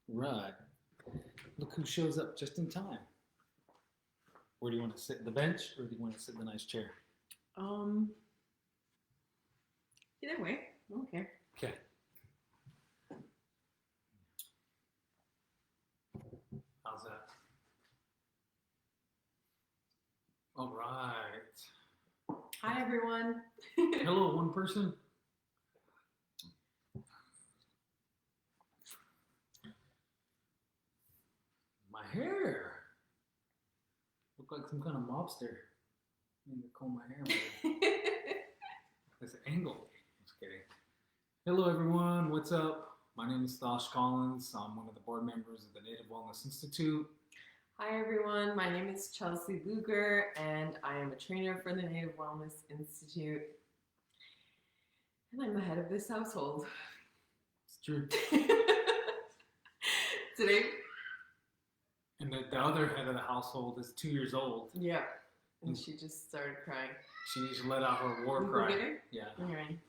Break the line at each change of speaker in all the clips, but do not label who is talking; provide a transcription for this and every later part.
Right. Look who shows up just in time. Where do you want to sit? The bench, or do you want to sit in the nice chair?
Um, Either way, okay.
Okay. How's that? All right.
Hi, everyone.
Hello, one person. My hair. Look like some kind of mobster. I need to comb my hair. This angle. Just kidding. Hello, everyone. What's up? My name is Thosh Collins. I'm one of the board members of the Native Wellness Institute.
Hi, everyone. My name is Chelsey Luger, and I am a trainer for the Native Wellness Institute. And I'm the head of this household.
It's true.
Today.
And the other head of the household is 2 years old.
Yeah. And she just started crying.
She just let out her war cry.
Get her?
Yeah.
Okay.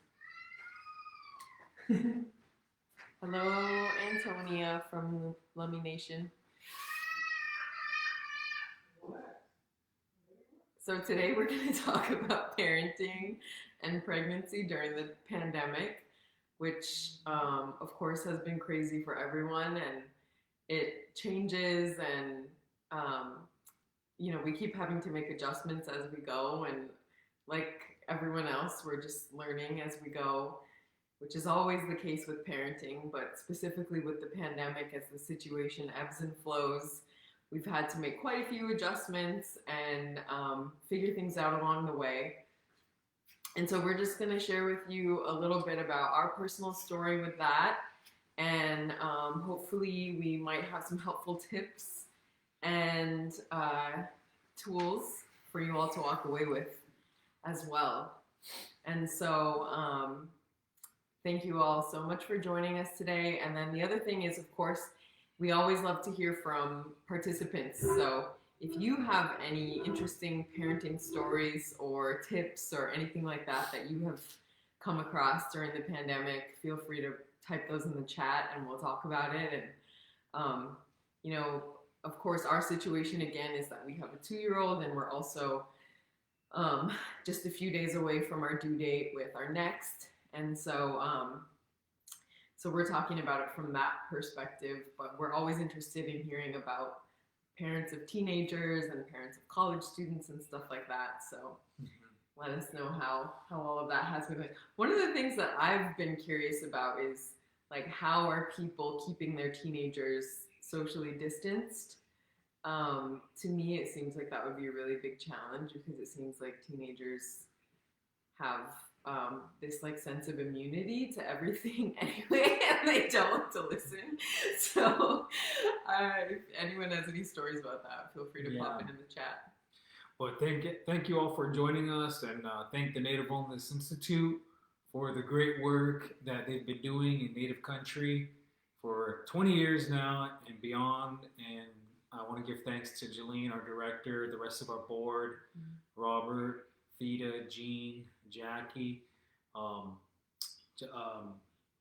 Hello, Antonia from Lummi Nation. So today we're going to talk about parenting and pregnancy during the pandemic, which of course has been crazy for everyone, and it changes, and we keep having to make adjustments as we go, and like everyone else, we're just learning as we go, which is always the case with parenting, but specifically with the pandemic, as the situation ebbs and flows, we've had to make quite a few adjustments and figure things out along the way. And so we're just going to share with you a little bit about our personal story with that. And hopefully we might have some helpful tips and tools for you all to walk away with as well. And so thank you all so much for joining us today. And then the other thing is, of course, we always love to hear from participants. So if you have any interesting parenting stories or tips or anything like that that you have come across during the pandemic, feel free to type those in the chat and we'll talk about it. And, of course, our situation again is that we have a 2-year-old, and we're also just a few days away from our due date with our next. And so we're talking about it from that perspective, but we're always interested in hearing about parents of teenagers and parents of college students and stuff like that. So let us know how all of that has been going. One of the things that I've been curious about is, like, how are people keeping their teenagers socially distanced? To me, it seems like that would be a really big challenge, because it seems like teenagers have this like sense of immunity to everything anyway, and they don't want to listen. So if anyone has any stories about that, feel free to pop it in the chat.
Well, thank you all for joining us, and thank the Native Wellness Institute for the great work that they've been doing in Native country for 20 years now and beyond. And I want to give thanks to Jolene, our director, the rest of our board, Robert, Theta, Jean, Jackie,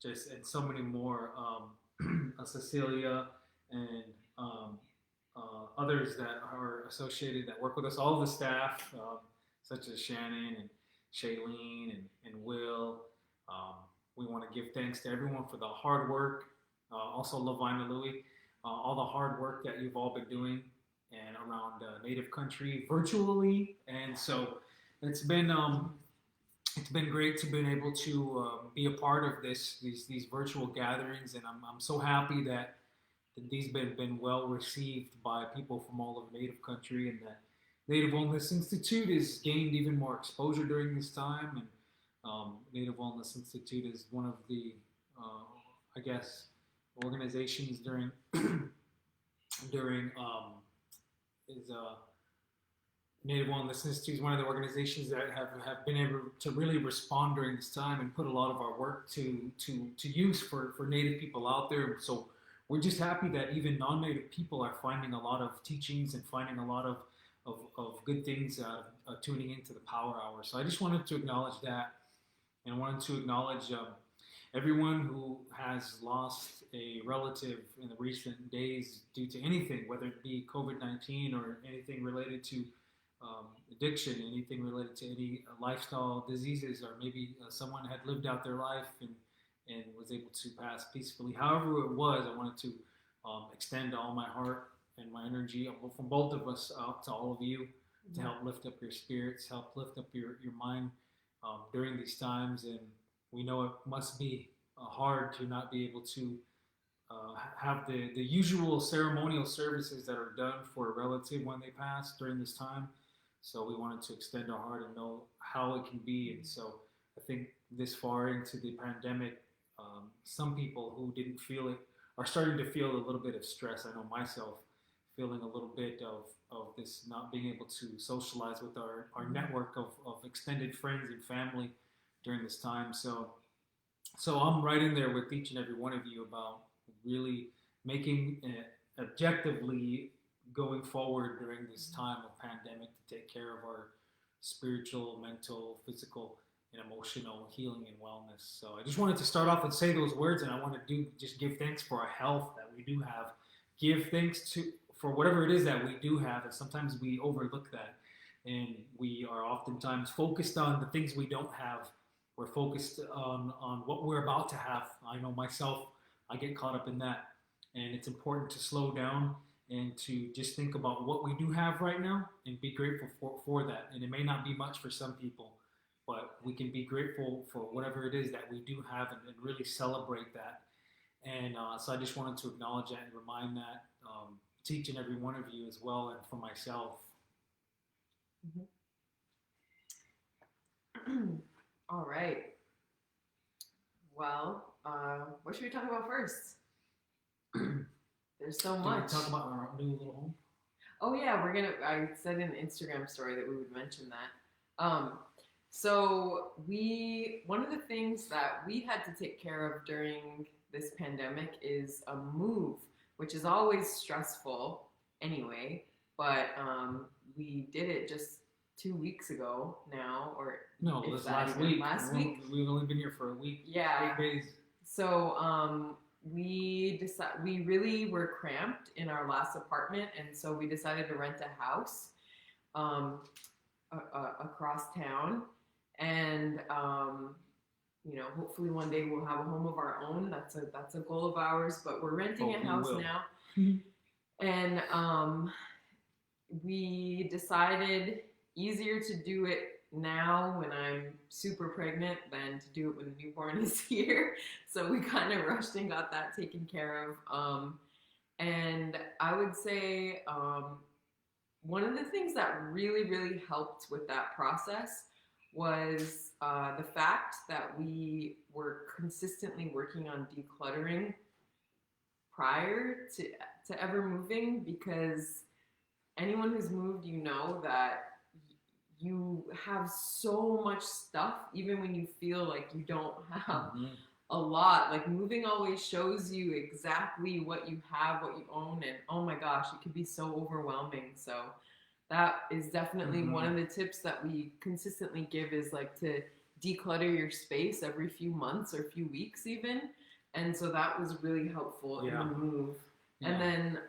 just and so many more, Cecilia, and others that are associated, that work with us, all the staff, such as Shannon and Shailene and Will. We want to give thanks to everyone for the hard work, also Lavina Louie, all the hard work that you've all been doing and around Native country virtually. And so it's been great to be able to be a part of these virtual gatherings, and I'm so happy that these have been well received by people from all of Native country, and that Native Wellness Institute has gained even more exposure during this time. And Native Wellness Institute is one of the, organizations during Native Wellness Institute is one of the organizations that have been able to really respond during this time and put a lot of our work to use for Native people out there. So we're just happy that even non-Native people are finding a lot of teachings and finding a lot of good things tuning into the Power Hour. So I just wanted to acknowledge that, and I wanted to acknowledge everyone who has lost a relative in the recent days due to anything, whether it be COVID-19 or anything related to addiction, anything related to any lifestyle diseases, or maybe someone had lived out their life and was able to pass peacefully. However it was, I wanted to extend all my heart and my energy from both of us out to all of you to help lift up your spirits, help lift up your mind during these times. And we know it must be hard to not be able to have the usual ceremonial services that are done for a relative when they pass during this time. So we wanted to extend our heart and know how it can be. And so I think this far into the pandemic, some people who didn't feel it are starting to feel a little bit of stress. I know myself feeling a little bit of this not being able to socialize with our network of extended friends and family during this time. So I'm right in there with each and every one of you about really making objectively going forward during this time of pandemic to take care of our spiritual, mental, physical, and emotional healing and wellness. So I just wanted to start off and say those words, and I want to just give thanks for our health that we do have. Give thanks for whatever it is that we do have, and sometimes we overlook that, and we are oftentimes focused on the things we don't have. We're focused on what we're about to have. I know myself, I get caught up in that, and it's important to slow down and to just think about what we do have right now and be grateful for that. And it may not be much for some people, but we can be grateful for whatever it is that we do have and really celebrate that. And so I just wanted to acknowledge that and remind that to each and every one of you as well, and for myself.
All right. Well, what should we talk about first? There's so much.
Talk about our new little home.
Oh yeah, I said in the Instagram story that we would mention that. So one of the things that we had to take care of during this pandemic is a move, which is always stressful anyway, but we did it just 2 weeks ago now, or
no, it was last week. We've only been here for a week.
Yeah.
8 days.
So we really were cramped in our last apartment, and so we decided to rent a house across town, and hopefully one day we'll have a home of our own. That's a goal of ours, but we're renting a house now. And we decided easier to do it now when I'm super pregnant than to do it when the newborn is here. So we kind of rushed and got that taken care of. And I would say one of the things that really, really helped with that process was the fact that we were consistently working on decluttering prior to ever moving, because anyone who's moved, that you have so much stuff, even when you feel like you don't have a lot. Like, moving always shows you exactly what you have, what you own, and oh my gosh, it can be so overwhelming. So that is definitely one of the tips that we consistently give, is like to declutter your space every few months or few weeks even. And so that was really helpful in the move. Yeah. And then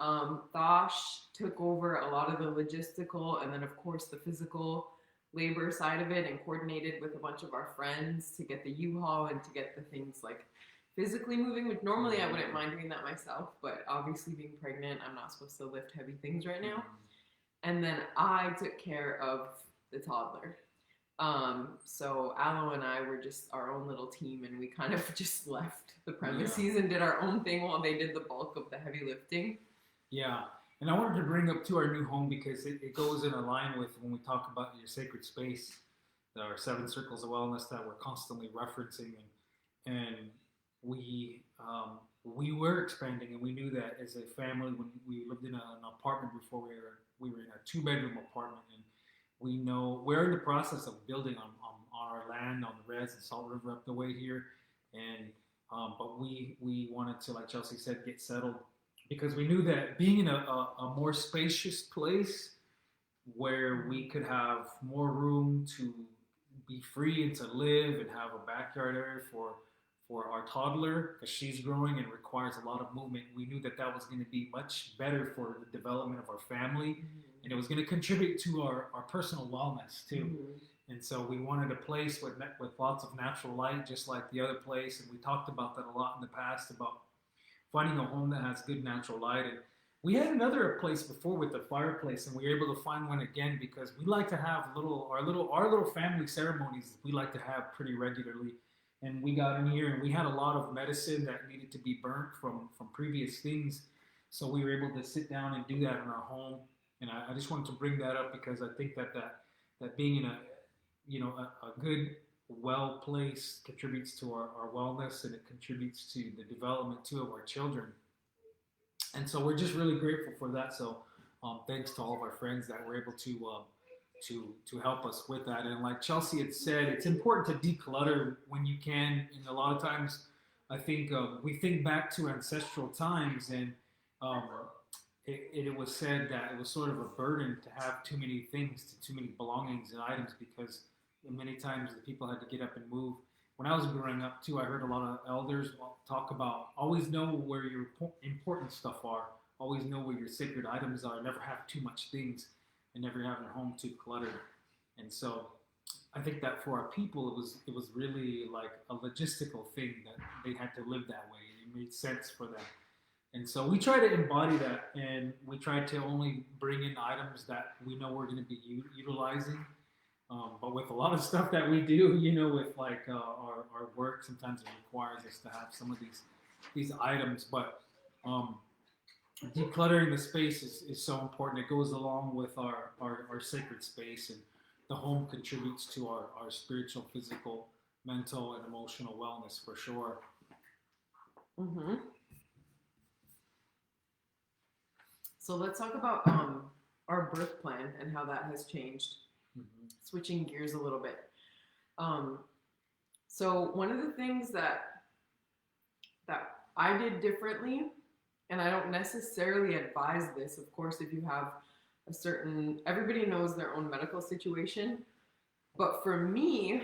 Thosh took over a lot of the logistical and then of course the physical labor side of it, and coordinated with a bunch of our friends to get the U-Haul and to get the things like physically moving, which normally I wouldn't mind doing that myself, but obviously being pregnant, I'm not supposed to lift heavy things right now. And then I took care of the toddler. So Aloe and I were just our own little team, and we kind of just left the premises and did our own thing while they did the bulk of the heavy lifting.
Yeah. And I wanted to bring up to our new home, because it goes in a line with when we talk about your sacred space, our 7 circles of wellness that we're constantly referencing. And we were expanding, and we knew that as a family, when we lived in an apartment before, we were in a 2-bedroom apartment, and we know we're in the process of building on our land on the Res and Salt River up the way here. And but we wanted to, like Chelsey said, get settled, because we knew that being in a more spacious place where we could have more room to be free and to live and have a backyard area for for our toddler because she's growing and requires a lot of movement. We knew that that was going to be much better for the development of our family, and it was going to contribute to our personal wellness too. And so we wanted a place with lots of natural light, just like the other place. And we talked about that a lot in the past about finding a home that has good natural light. And we had another place before with the fireplace, and we were able to find one again because we like to have our little family ceremonies. We like to have pretty regularly. And we got in here, and we had a lot of medicine that needed to be burnt from previous things. So we were able to sit down and do that in our home. And I just wanted to bring that up because I think that being in a good, well place contributes to our wellness, and it contributes to the development too of our children. And so we're just really grateful for that. So thanks to all of our friends that were able to help us with that. And like Chelsey had said, it's important to declutter when you can. And a lot of times, I think we think back to ancestral times, and um, it was said that it was sort of a burden to have too many things, too many belongings and items, because many times the people had to get up and move. When I was growing up too, I heard a lot of elders talk about always know where your important stuff are, always know where your sacred items are, never have too much things, and never have your home too cluttered. And so I think that for our people, it was really like a logistical thing that they had to live that way. It made sense for them. And so we try to embody that, and we try to only bring in items that we know we're going to be utilizing. But with a lot of stuff that we do, with like our work, sometimes it requires us to have some of these items. But decluttering the space is so important. It goes along with our sacred space, and the home contributes to our spiritual, physical, mental, and emotional wellness for sure.
Mm-hmm. So let's talk about our birth plan and how that has changed. Mm-hmm. Switching gears a little bit. So one of the things that I did differently, and I don't necessarily advise this, of course, if you have everybody knows their own medical situation, but for me,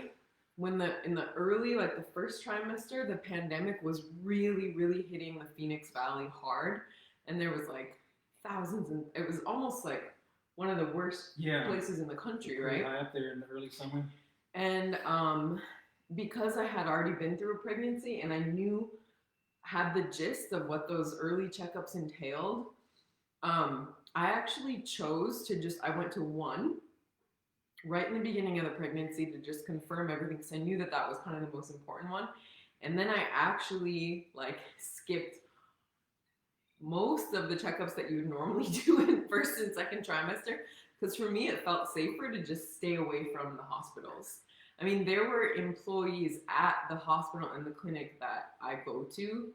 in the early, like the first trimester, the pandemic was really, really hitting the Phoenix Valley hard, and there was like thousands, and it was almost like one of the worst places in the country, right?
High up there in the early summer.
And because I had already been through a pregnancy and I had the gist of what those early checkups entailed, I actually chose to I went to one right in the beginning of the pregnancy to just confirm everything, because I knew that was kind of the most important one. And then I actually skipped most of the checkups that you would normally do in first and second trimester, because for me it felt safer to just stay away from the hospitals. I mean, there were employees at the hospital and the clinic that I go to,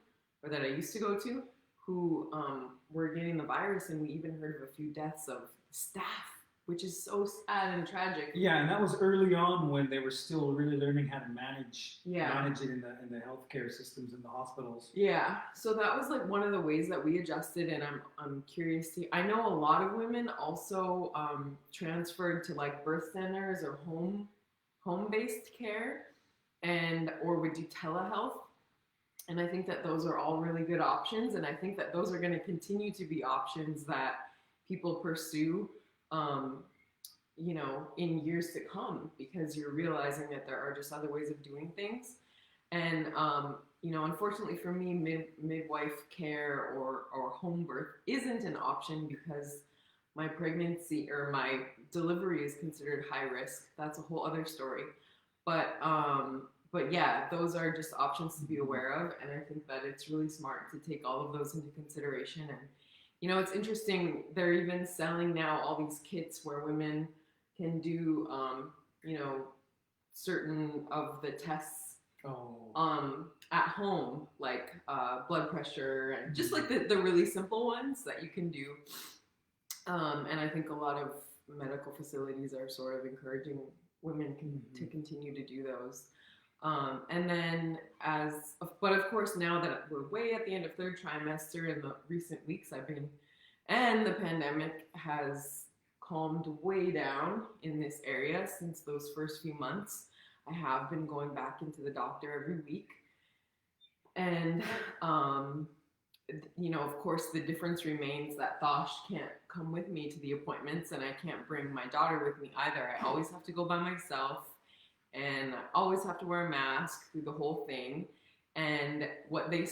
or that I used to go to, who were getting the virus, and we even heard of a few deaths of staff, which is so sad and tragic.
Yeah, and that was early on when they were still really learning how to manage it in the healthcare systems in the hospitals.
Yeah, so that was like one of the ways that we adjusted, and I'm curious to. I know a lot of women also transferred to like birth centers or home-based care, or would do telehealth. And I think that those are all really good options, and I think that those are going to continue to be options that people pursue, in years to come, because you're realizing that there are just other ways of doing things. And, unfortunately for me, midwife care or home birth isn't an option, because my pregnancy or my delivery is considered high risk. That's a whole other story. But yeah, those are just options to be aware of. And I think that it's really smart to take all of those into consideration. And, it's interesting. They're even selling now all these kits where women can do, certain of the tests at home, like blood pressure, and just like the really simple ones that you can do. And I think a lot of medical facilities are sort of encouraging women to continue to do those. And then but of course, now that we're way at the end of third trimester, in the recent weeks and the pandemic has calmed way down in this area since those first few months, I have been going back into the doctor every week. And you know, of course, the difference remains that Thosh can't come with me to the appointments, and I can't bring my daughter with me either. I always have to go by myself, and I always have to wear a mask through the whole thing. And what they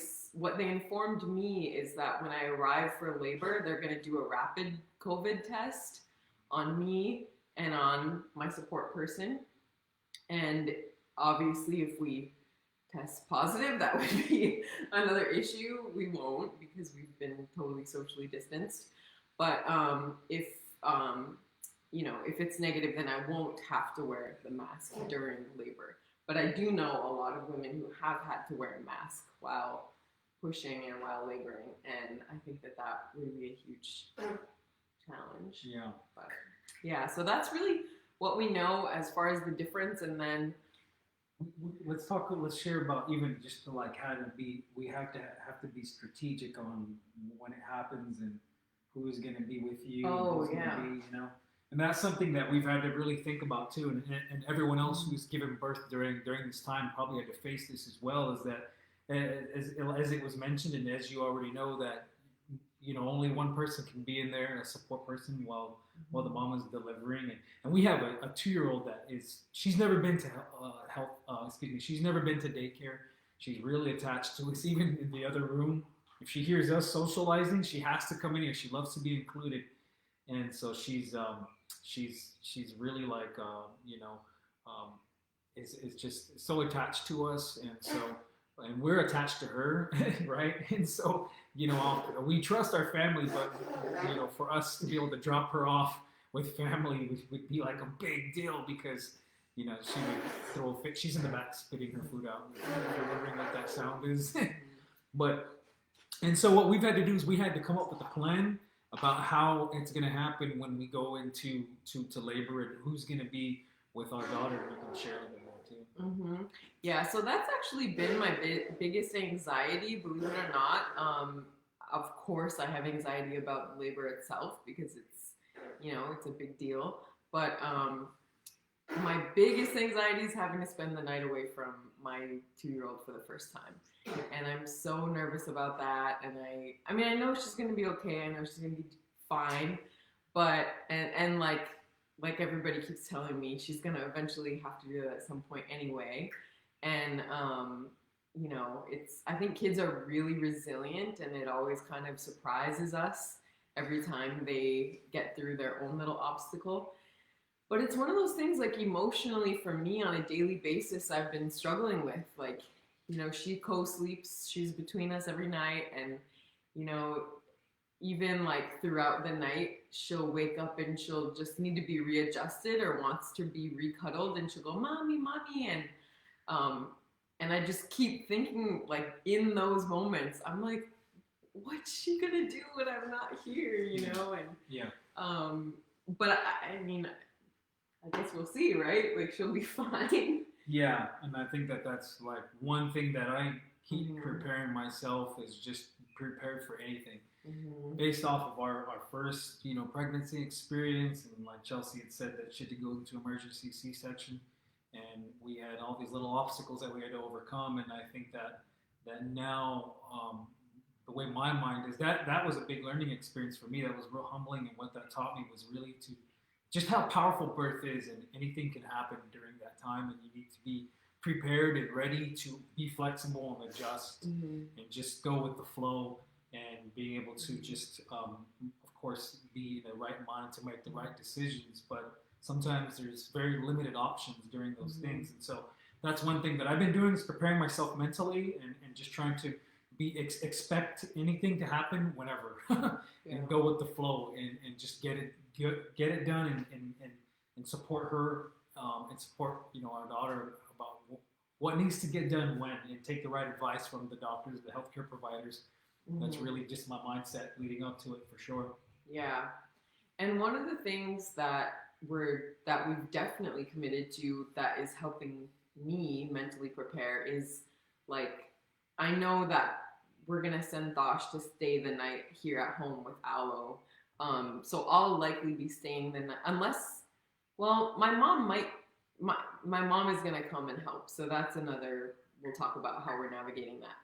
informed me is that when I arrive for labor, they're going to do a rapid COVID test on me and on my support person. And obviously, if we test positive, that would be another issue. We won't, because we've been totally socially distanced. But if you know, if it's negative, then I won't have to wear the mask during labor. But I do know a lot of women who have had to wear a mask while pushing and while laboring, and I think that that would be a huge challenge.
Yeah.
But yeah, so that's really what we know as far as the difference. And then
Let's share about even just like how to be. We have to be strategic on when it happens and who is going to be with you.
Oh,
who's
yeah.
Gonna be, you know, and that's something that we've had to really think about too. And everyone else who's given birth during this time probably had to face this as well. Is that as it was mentioned, and as you already know, that you know only one person can be in there, a support person, while the mom is delivering. And we have a 2-year-old that she's never been to she's never been to daycare. She's really attached to us. Even in the other room, if she hears us socializing, she has to come in here. She loves to be included. And so she's really like is just so attached to us. And we're attached to her, right? And so, you know, we trust our family, but, you know, for us to be able to drop her off with family would be like a big deal, because, you know, she would throw a fit. She's in the back spitting her food out. If you're wondering what that sound is. And so what we've had to do is we had to come up with a plan about how it's going to happen when we go into labor, and who's going to be with our daughter. We can share a little bit more too.
Mm-hmm. Yeah, so that's actually been my biggest anxiety, believe it or not. Of course, I have anxiety about labor itself because it's a big deal. But my biggest anxiety is having to spend the night away from my 2-year-old for the first time. And I'm so nervous about that. And I mean, I know she's going to be okay. I know she's going to be fine. But, and like everybody keeps telling me, she's going to eventually have to do that at some point anyway. And, you know, I think kids are really resilient, and it always kind of surprises us every time they get through their own little obstacle. But it's one of those things, like, emotionally for me on a daily basis, I've been struggling with. Like, you know, she co-sleeps, she's between us every night, and, you know, even like throughout the night, she'll wake up and she'll just need to be readjusted or wants to be recuddled, and she'll go, "Mommy, mommy," and I just keep thinking, like, in those moments, I'm like, what's she gonna do when I'm not here, you know? And
yeah.
But I mean, I guess we'll see, right? Like, she'll be fine.
Yeah, and I think that's like one thing that I keep preparing myself is just prepared for anything. Based off of our first, you know, pregnancy experience, and like Chelsey had said that she had to go into emergency C-section, and we had all these little obstacles that we had to overcome. And I think that now the way my mind is, that was a big learning experience for me. That was real humbling, and what that taught me was really to just how powerful birth is, and anything can happen during that time, and you need to be prepared and ready to be flexible and adjust and just go with the flow, and being able to just, of course, be in the right mind to make the right decisions. But sometimes there's very limited options during those things. And so that's one thing that I've been doing, is preparing myself mentally, and just trying to expect anything to happen whenever and go with the flow, and just get it done, and support her, and support, you know, our daughter about what needs to get done when, and take the right advice from the doctors, the healthcare providers. That's really just my mindset leading up to it, for sure.
Yeah. And one of the things that we've definitely committed to, that is helping me mentally prepare, is, like, I know that we're gonna send Thosh to stay the night here at home with Aloe. So I'll likely be staying the night, unless, well, my mom is gonna come and help. So that's another, we'll talk about how we're navigating that.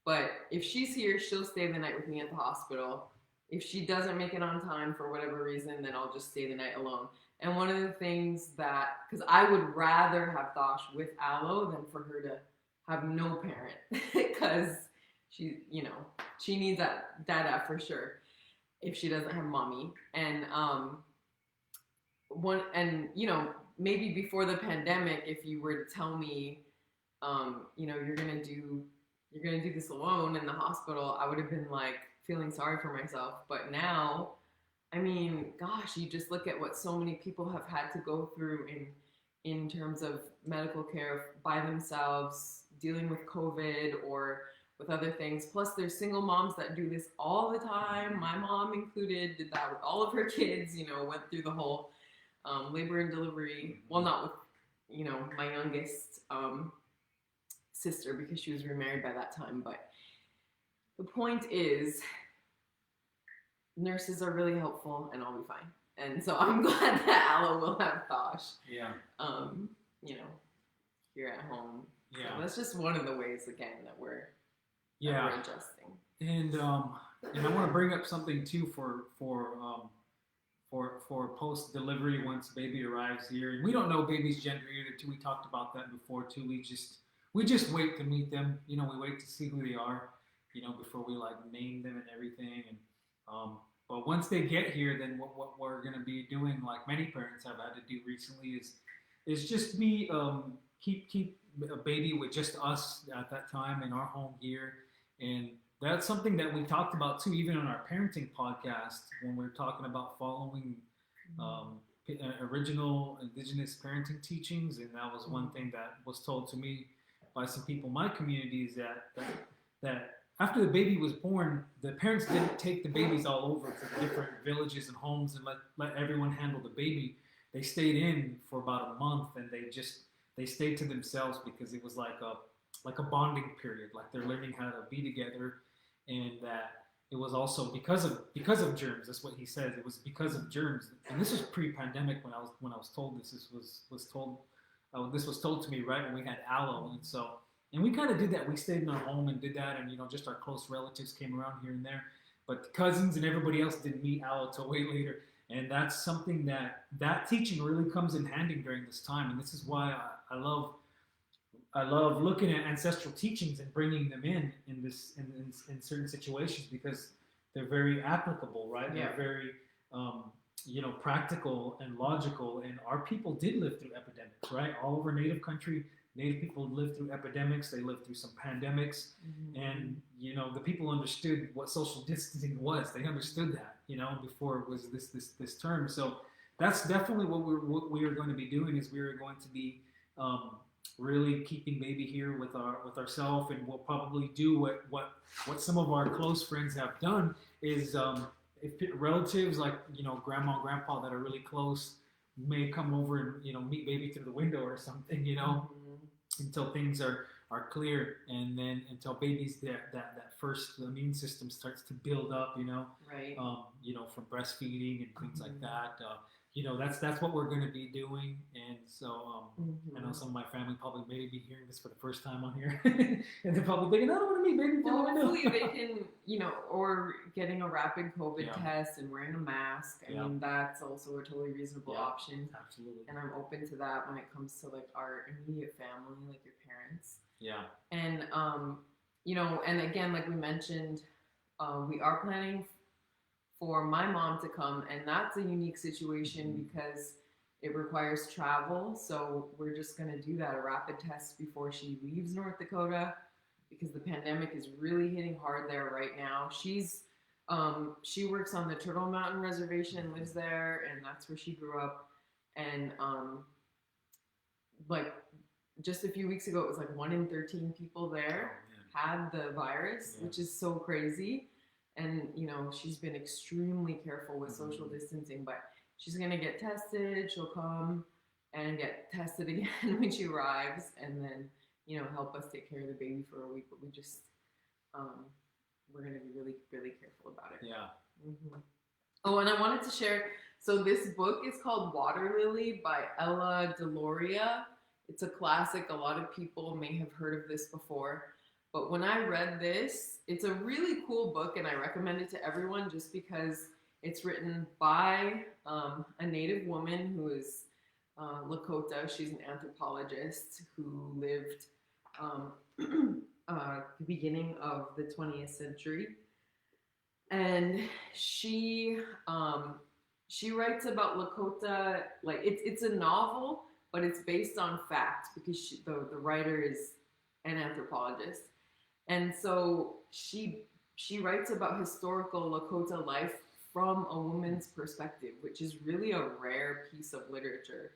But if she's here, she'll stay the night with me at the hospital. If she doesn't make it on time for whatever reason, then I'll just stay the night alone. And one of the things that, because I would rather have Thosh with Aloe than for her to have no parent, because she needs that dada for sure if she doesn't have mommy. And maybe before the pandemic, if you were to tell me, you're gonna do this alone in the hospital, I would have been like feeling sorry for myself. But now, I mean, gosh, you just look at what so many people have had to go through in terms of medical care by themselves, dealing with COVID or with other things. Plus, there's single moms that do this all the time. My mom included did that with all of her kids. Went through the whole labor and delivery. Well, not with my youngest sister, because she was remarried by that time. But the point is, nurses are really helpful, and I'll be fine. And so I'm glad that Aloe will have Thosh.
Yeah.
Here at home.
Yeah.
So that's just one of the ways, again, that we're adjusting.
And I want to bring up something too for post delivery once baby arrives here. And we don't know baby's gender either too. We talked about that before too. We just wait to meet them. We wait to see who they are. Before we name them and everything. And but once they get here, then what we're gonna be doing, like many parents have had to do recently, is just be keep a baby with just us at that time in our home here. And that's something that we talked about too, even on our parenting podcast, when we were talking about following original indigenous parenting teachings. And that was one thing that was told to me by some people in my community, is that after the baby was born, the parents didn't take the babies all over to the different villages and homes and let everyone handle the baby. They stayed in for about a month, and they stayed to themselves, because it was like a bonding period, like they're learning how to be together. And that it was also because of germs. That's what he says. It was because of germs. And this was pre-pandemic when I was told this. This was told to me right when we had Aloe. And we kind of did that. We stayed in our home and did that, and just our close relatives came around here and there. But the cousins and everybody else didn't meet Aloe till way later. And that's something that teaching really comes in handy during this time. And this is why I love looking at ancestral teachings and bringing them in certain situations, because they're very applicable, right?
Yeah.
They're very practical and logical. And our people did live through epidemics, right? All over Native country. Native people lived through epidemics. They lived through some pandemics. Mm-hmm. And, the people understood what social distancing was. They understood that, before it was this term. So that's definitely what we are going to be doing, is we are going to be really keeping baby here with ourselves. And we'll probably do what some of our close friends have done is, if relatives like, grandma and grandpa that are really close may come over and, meet baby through the window or something, mm-hmm. until things are clear, and then until baby's that first immune system starts to build up,
right.
From breastfeeding and things
mm-hmm.
like that. That's what we're going to be doing. And so
mm-hmm.
I know some of my family probably may be hearing this for the first time on here, and they're probably thinking, I don't want to meet baby.
Well, hopefully they can, or getting a rapid COVID test and wearing a mask. I mean, that's also a totally reasonable option.
Absolutely.
And I'm open to that when it comes to our immediate family, like your parents.
Yeah.
And and again, like we mentioned, we are planning for my mom to come, and that's a unique situation because it requires travel. So we're just going to do that, a rapid test before she leaves North Dakota, because the pandemic is really hitting hard there right now. She works on the Turtle Mountain Reservation, lives there, and that's where she grew up. And just a few weeks ago, it was 1 in 13 people there had the virus, which is so crazy. And, she's been extremely careful with social distancing, but she's going to get tested. She'll come and get tested again when she arrives, and then, help us take care of the baby for a week. But we just, we're going to be really, really careful about it.
Yeah.
Mm-hmm. Oh, and I wanted to share, so this book is called Water Lily by Ella Deloria. It's a classic. A lot of people may have heard of this before. But when I read this, it's a really cool book, and I recommend it to everyone just because it's written by a Native woman who is Lakota. She's an anthropologist who lived um, the beginning of the 20th century, and she writes about Lakota. Like it's a novel, but it's based on fact because the writer is an anthropologist, and so she writes about historical Lakota life from a woman's perspective, which is really a rare piece of literature.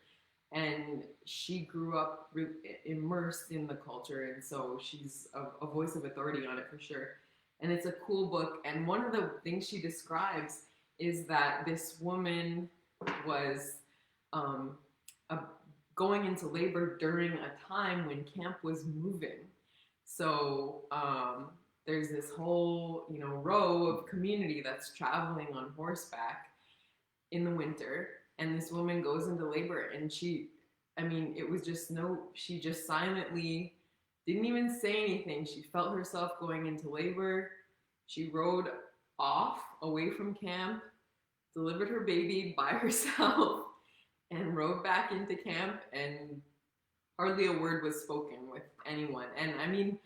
And she grew up immersed in the culture, and so she's a voice of authority on it for sure. And it's a cool book. And one of the things she describes is that this woman was um, a, going into labor during a time when camp was moving. So there's this whole, row of community that's traveling on horseback in the winter, and this woman goes into labor, and it was just she just silently didn't even say anything. She felt herself going into labor. She rode off away from camp, delivered her baby by herself, and rode back into camp, and hardly a word was spoken with anyone. And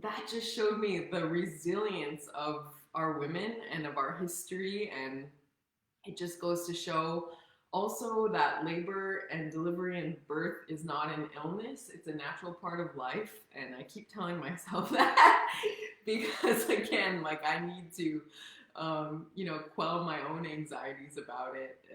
that just showed me the resilience of our women and of our history. And it just goes to show also that labor and delivery and birth is not an illness. It's a natural part of life. And I keep telling myself that because, again, I need to, quell my own anxieties about it.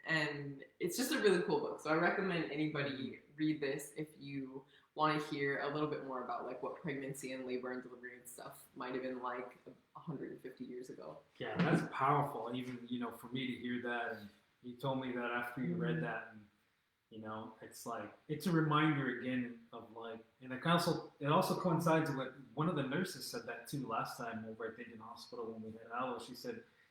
And it's just a really cool book. So I recommend anybody read this if you want to hear a little bit more about what pregnancy and labor and delivery and stuff might have been like 150 years ago.
Yeah, that's powerful. Even, for me to hear that, and you told me that after you read that, and it's a reminder again of and it also coincides with one of the nurses said that too last time over at the Indian Hospital when we had Aloe.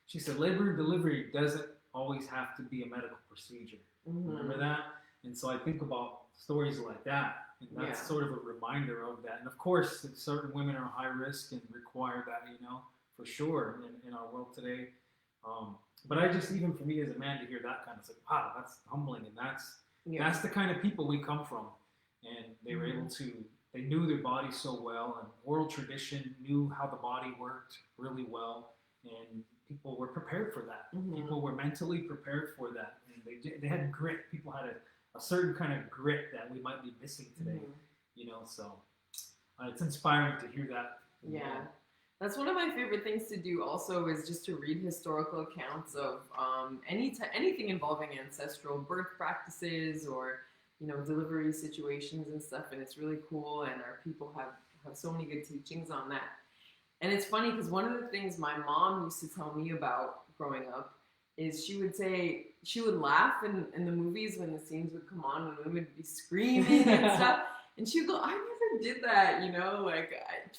She said labor and delivery doesn't always have to be a medical procedure. Remember that? And so I think about stories like that, and that's sort of a reminder of that. And of course, certain women are high risk and require that, for sure in our world today. But I just, even for me as a man to hear that kind of like, wow, that's humbling, and that's the kind of people we come from. And they were able to, they knew their body so well, and oral tradition knew how the body worked really well, and people were prepared for that. People were mentally prepared for that, and they had grit. People had a certain kind of grit that we might be missing today, so it's inspiring to hear that.
Yeah. That's one of my favorite things to do also, is just to read historical accounts of anything involving ancestral birth practices or, delivery situations and stuff. And it's really cool. And our people have so many good teachings on that. And it's funny because one of the things my mom used to tell me about growing up is she would laugh in the movies when the scenes would come on and women would be screaming and stuff. And she'd go, I never did that,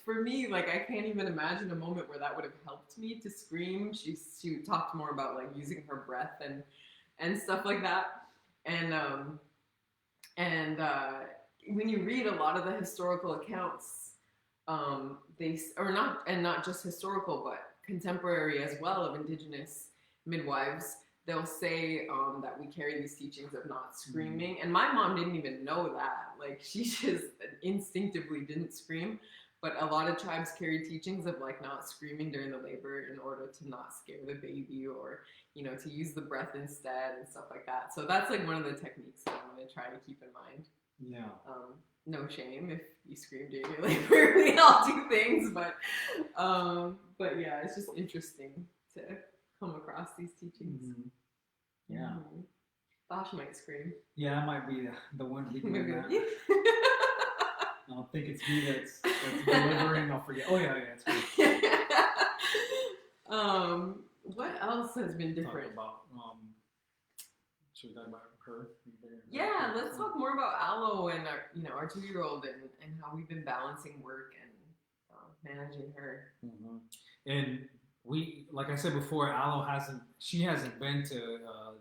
for me, I can't even imagine a moment where that would have helped me to scream. She talked more about using her breath and stuff like that. And when you read a lot of the historical accounts, not just historical, but contemporary as well, of Indigenous midwives, they'll say that we carry these teachings of not screaming. And my mom didn't even know that. She just instinctively didn't scream. But a lot of tribes carry teachings of not screaming during the labor in order to not scare the baby, or, to use the breath instead and stuff like that. So that's one of the techniques that I'm going to try to keep in mind.
Yeah.
No shame if you scream during your labor. We all do things, but yeah, it's just interesting to come across these teachings.
Yeah.
Thosh might scream.
Yeah, I might be the one to be doing that. I don't think it's me that's delivering. I'll forget. Oh yeah, it's me.
What else has been different?
Should we talk about her?
Yeah, let's talk more about Aloe and our 2-year-old and how we've been balancing work and managing her.
And we, like I said before, Aloe hasn't been to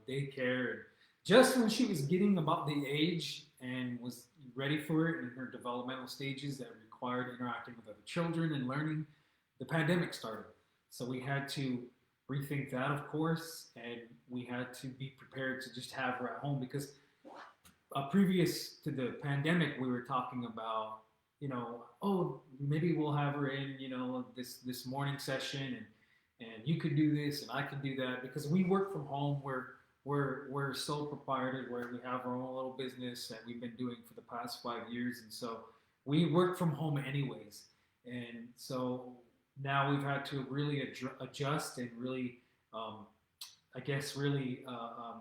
daycare. And just when she was getting about the age and was ready for it in her developmental stages that required interacting with other children and learning, the pandemic started. So we had to rethink that, of course, and we had to be prepared to just have her at home because previous to the pandemic, we were talking about, oh, maybe we'll have her in, this morning session, and you could do this and I could do that because we work from home. We're sole proprietor where we have our own little business that we've been doing for the past 5 years, and so we work from home anyways. And so now we've had to really adjust and really, I guess, really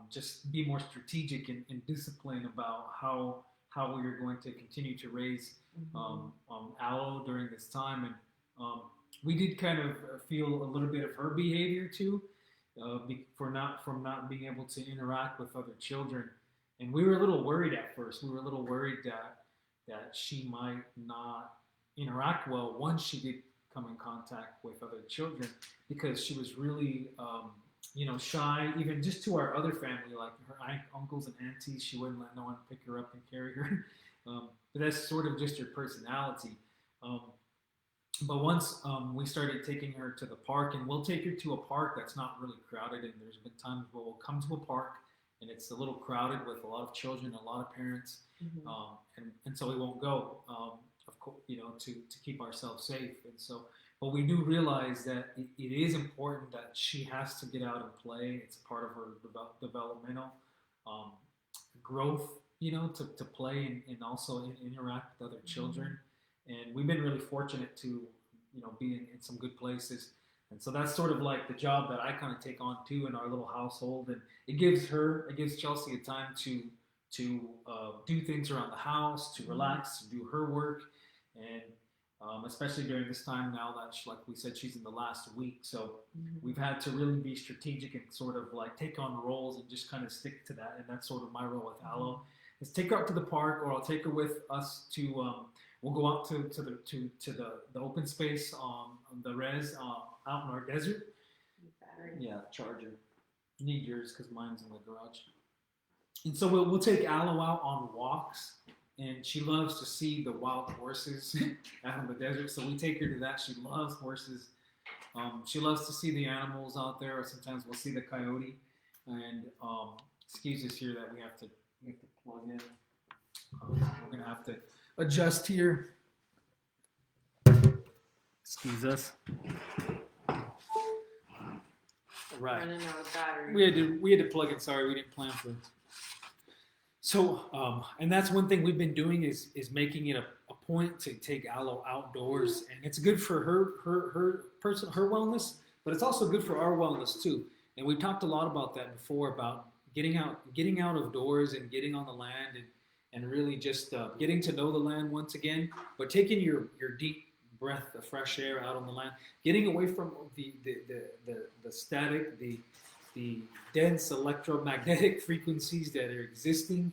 just be more strategic and disciplined about how we are going to continue to raise Aloe during this time. And we did kind of feel a little bit of her behavior too, from not being able to interact with other children. And we were a little worried at first. We were a little worried that she might not interact well once she did come in contact with other children, because she was really shy, even just to our other family, like her uncles and aunties. She wouldn't let no one pick her up and carry her. But that's sort of just her personality. But once we started taking her to the park, and we'll take her to a park that's not really crowded, and there's been times where we'll come to a park and it's a little crowded with a lot of children, a lot of parents, and so we won't go, of course, to keep ourselves safe. And so, but we do realize that it is important that she has to get out and play. It's part of her developmental growth, to play and also interact with other children. And we've been really fortunate to, be in some good places. And so that's sort of like the job that I kind of take on too in our little household. And it gives Chelsey a time to do things around the house, to relax, to do her work. And especially during this time now that, like we said, she's in the last week. So we've had to really be strategic and sort of like take on roles and just kind of stick to that. And that's sort of my role with Aloe, is take her out to the park, or I'll take her with us to, we'll go out to the open space on the res out in our desert.
Battery.
Yeah, charger. Need yours because mine's in the garage. And so we'll take Aloe out on walks, and she loves to see the wild horses out in the desert. So we take her to that. She loves horses. She loves to see the animals out there, or sometimes we'll see the coyote. And excuse us here that we have to plug in. We're gonna have to adjust here. Excuse us. Right.
Running out of battery.
We had to plug in. Sorry, we didn't plan for it. So, and that's one thing we've been doing is making it a point to take Aloe outdoors, and it's good for her wellness, but it's also good for our wellness too. And we've talked a lot about that before, about getting out of doors and getting on the land and really just getting to know the land once again, but taking your deep breath of fresh air out on the land, getting away from the static, the dense electromagnetic frequencies that are existing.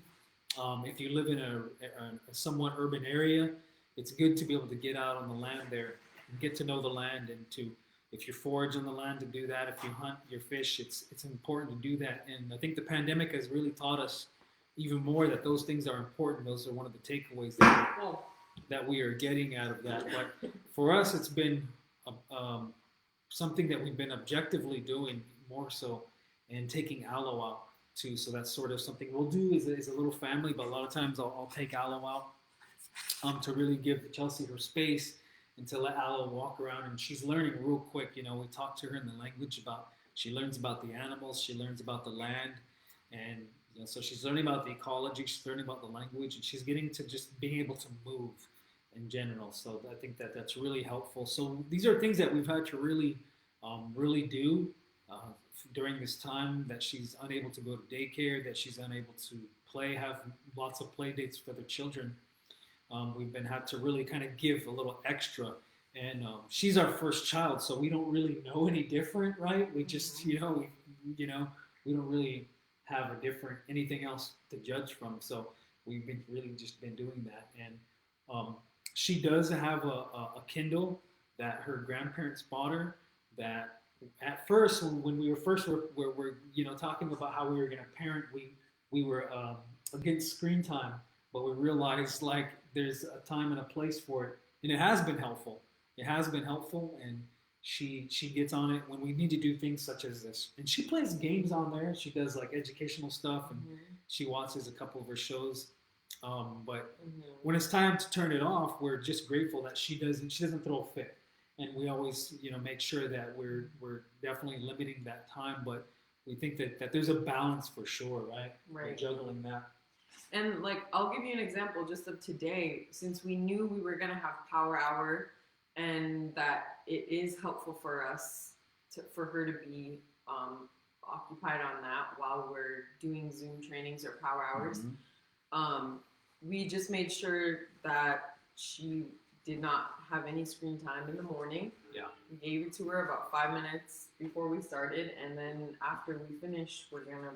If you live in a somewhat urban area, it's good to be able to get out on the land there and get to know the land, and to, if you forage on the land, to do that. If you hunt your fish, it's important to do that. And I think the pandemic has really taught us even more that those things are important. Those are one of the takeaways that we are getting out of that. But for us, it's been something that we've been objectively doing more so, and taking Aloe out too. So that's sort of something we'll do as a little family. But a lot of times I'll take Aloe out to really give Chelsey her space and to let Aloe walk around. And she's learning real quick. We talk to her in the language she learns about the animals, she learns about the land, and so she's learning about the ecology, she's learning about the language, and she's getting to just being able to move in general. So I think that's really helpful. So these are things that we've had to really do during this time, that she's unable to go to daycare, that she's unable to play, have lots of play dates with other children. We've had to really kind of give a little extra. And she's our first child, so we don't really know any different, right? We just, we don't really have anything else to judge from. So we've been really just been doing that. And she does have a Kindle that her grandparents bought her, that at first, when we were talking about how we were going to parent, we were against screen time, but we realized like there's a time and a place for it. and it has been helpful. It has been helpful, and she gets on it when we need to do things such as this. And she plays games on there. She does like educational stuff, and
Mm-hmm.
she watches a couple of her shows. But
Mm-hmm.
when it's time to turn it off, we're just grateful that she doesn't throw a fit, and we always make sure that we're definitely limiting that time. But we think that there's a balance for sure, right? We're
Right.
juggling that.
And like, I'll give you an example just of today, since we knew we were gonna have power hour, and that it is helpful for us for her to be occupied on that while we're doing Zoom trainings or power hours.
Mhm.
We just made sure that she did not have any screen time in the morning.
Yeah.
We gave it to her about 5 minutes before we started, and then after we finish, we're gonna,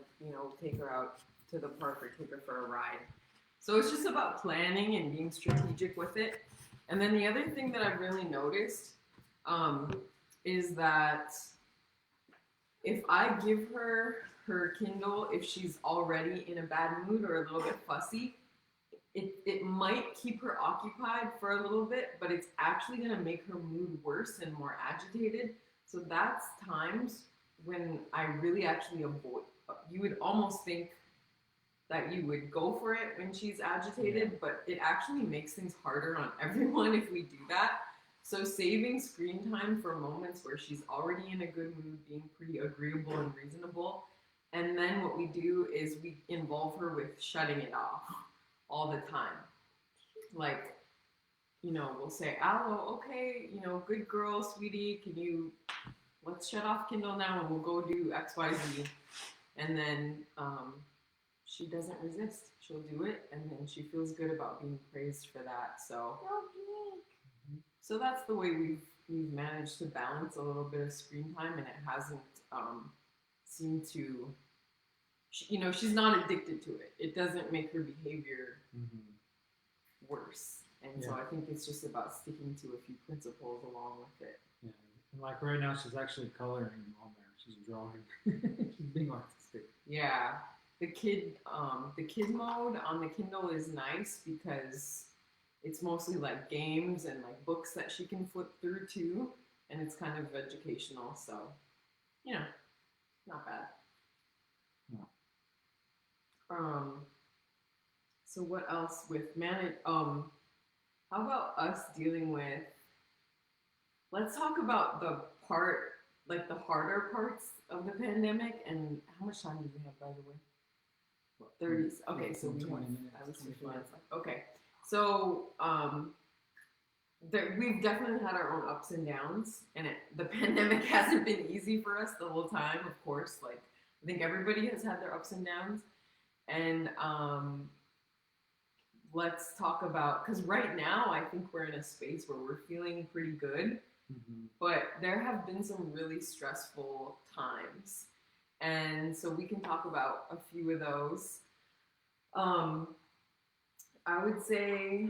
take her out to the park or take her for a ride. So it's just about planning and being strategic with it. And then the other thing that I've really noticed is that if I give her her Kindle, if she's already in a bad mood or a little bit fussy, it might keep her occupied for a little bit, but it's actually going to make her mood worse and more agitated. So that's times when I really actually avoid. You would almost think that you would go for it when she's agitated, but it actually makes things harder on everyone if we do that. So saving screen time for moments where she's already in a good mood, being pretty agreeable and reasonable. And then what we do is we involve her with shutting it off all the time. Like, we'll say, Aloe, okay, good girl, sweetie, let's shut off Kindle now and we'll go do XYZ. And then she doesn't resist. She'll do it, and then she feels good about being praised for that. So that's the way we've managed to balance a little bit of screen time, and it hasn't seemed to. She's not addicted to it. It doesn't make her behavior worse. And so I think it's just about sticking to a few principles along with it.
Yeah. And like right now, she's actually coloring on there. She's drawing. She's being artistic.
Yeah. The kid mode on the Kindle is nice because it's mostly like games and like books that she can flip through too, and it's kind of educational, so not bad.
No.
So what else with how about us dealing with, let's talk about the harder parts of the pandemic. And how much time do we have, by the way? 30s. Okay, so we
20
have
minutes,
at least 50
25.
minutes left. Okay, so we've definitely had our own ups and downs, and the pandemic hasn't been easy for us the whole time. Of course, like I think everybody has had their ups and downs, and let's talk about, because right now I think we're in a space where we're feeling pretty good, but there have been some really stressful times. And so we can talk about a few of those. I would say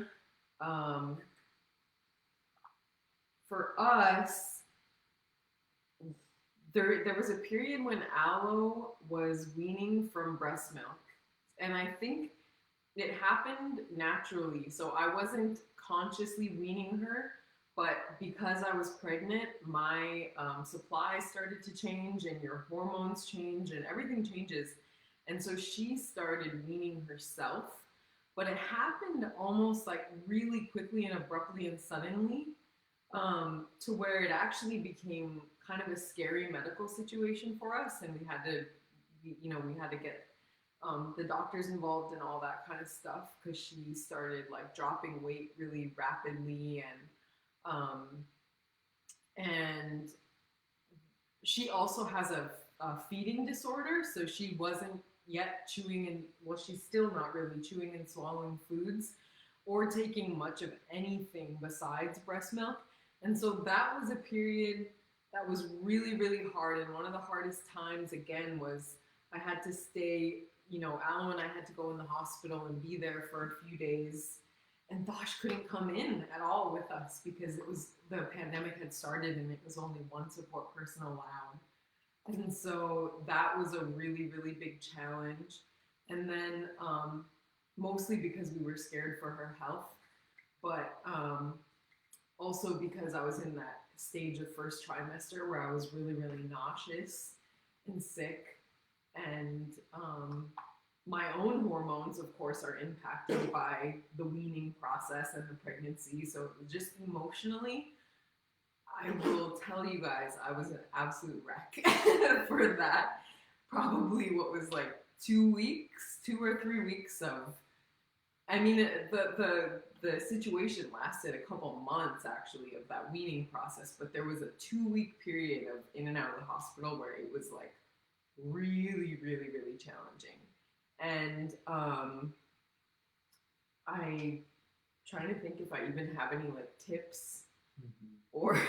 for us, there was a period when Aloe was weaning from breast milk. And I think it happened naturally. So I wasn't consciously weaning her, but because I was pregnant, my supply started to change, and your hormones change, and everything changes. And so she started weaning herself, but it happened almost like really quickly and abruptly and suddenly, to where it actually became kind of a scary medical situation for us, and we had to get the doctors involved and all that kind of stuff, because she started like dropping weight really rapidly, and she also has a feeding disorder, so she wasn't yet chewing and, well, she's still not really chewing and swallowing foods or taking much of anything besides breast milk. And so that was a period that was really, really hard. And one of the hardest times, again, was I had to stay, Aloe and I had to go in the hospital and be there for a few days. And Thosh couldn't come in at all with us because the pandemic had started and it was only one support person allowed. And so that was a really, really big challenge. And then mostly because we were scared for her health. But also because I was in that stage of first trimester where I was really, really nauseous and sick. And my own hormones, of course, are impacted by the weaning process and the pregnancy. So just emotionally, I will tell you guys, I was an absolute wreck for that. Probably what was like 2 weeks, 2 or 3 weeks of. I mean, the situation lasted a couple months actually of that weaning process, but there was a 2 week period of in and out of the hospital where it was like really, really, really challenging. And I trying to think if I even have any like tips or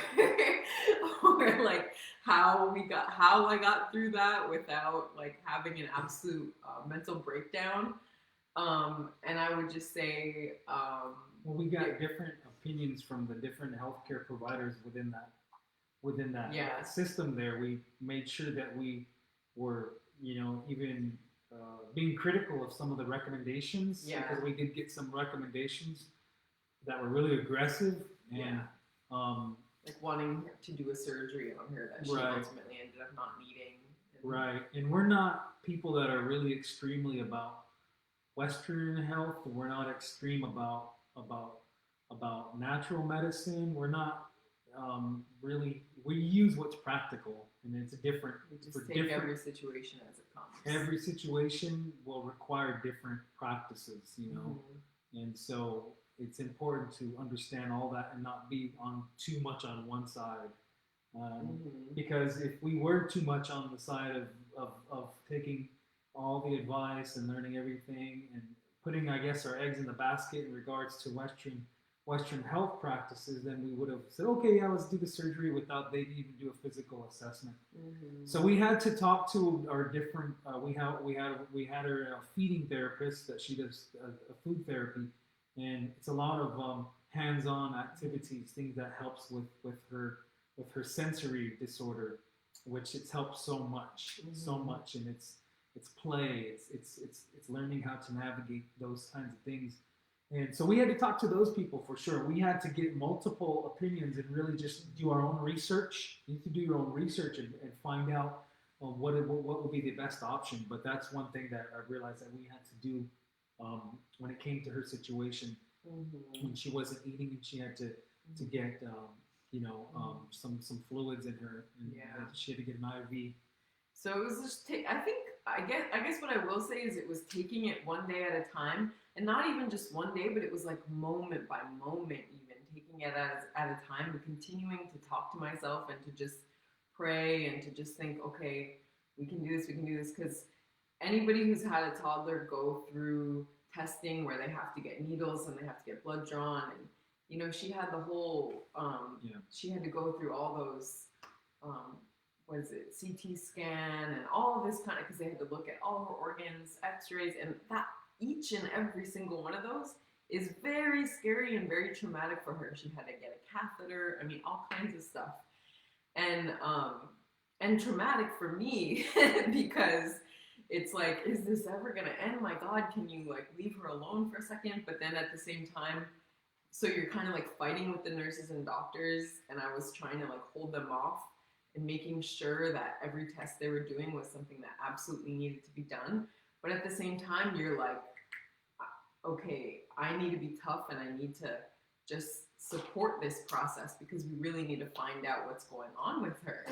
or like how I got through that without like having an absolute mental breakdown. And I would just say,
well, we got different opinions from the different healthcare providers within that
yeah,
system. There, we made sure that we were, even being critical of some of the recommendations,
yeah,
because we did get some recommendations that were really aggressive and
yeah. Like wanting to do a surgery on her that she
Right.
ultimately ended up not needing.
Right. And we're not people that are really extremely about Western health. We're not extreme about natural medicine. We're not really. We use what's practical, and it's different.
We just
for
take
different,
every situation as it comes.
every situation will require different practices, and so it's important to understand all that and not be on too much on one side. Because if we were too much on the side of taking all the advice and learning everything and putting, I guess, our eggs in the basket in regards to Western health practices, then we would have said, okay, yeah, let's do the surgery without they even do a physical assessment. So we had to talk to our different. We had her feeding therapist that she does a food therapy, and it's a lot of hands-on activities, things that helps with her sensory disorder, which it's helped so much, and it's play, it's learning how to navigate those kinds of things. And so we had to talk to those people for sure. We had to get multiple opinions and really just do our own research. You need to do your own research and find out what will be the best option. But that's one thing that I realized that we had to do when it came to her situation, when she wasn't eating and she had to get some fluids in her, and she had to get an IV.
So it was just I guess what I will say is it was taking it one day at a time, and not even just one day, but it was like moment by moment, even taking it at a time, and continuing to talk to myself and to just pray and to just think, okay, we can do this, because anybody who's had a toddler go through testing where they have to get needles and they have to get blood drawn, and she had the whole she had to go through all those what is it, CT scan and all of this kind of, because they had to look at all her organs, x-rays, and that each and every single one of those is very scary and very traumatic for her. She had to get a catheter, I mean, all kinds of stuff. And traumatic for me because it's like, is this ever gonna end? My God, can you like leave her alone for a second? But then at the same time, so you're kind of like fighting with the nurses and doctors, and I was trying to like hold them off and making sure that every test they were doing was something that absolutely needed to be done. But at the same time, you're like, okay, I need to be tough and I need to just support this process because we really need to find out what's going on with her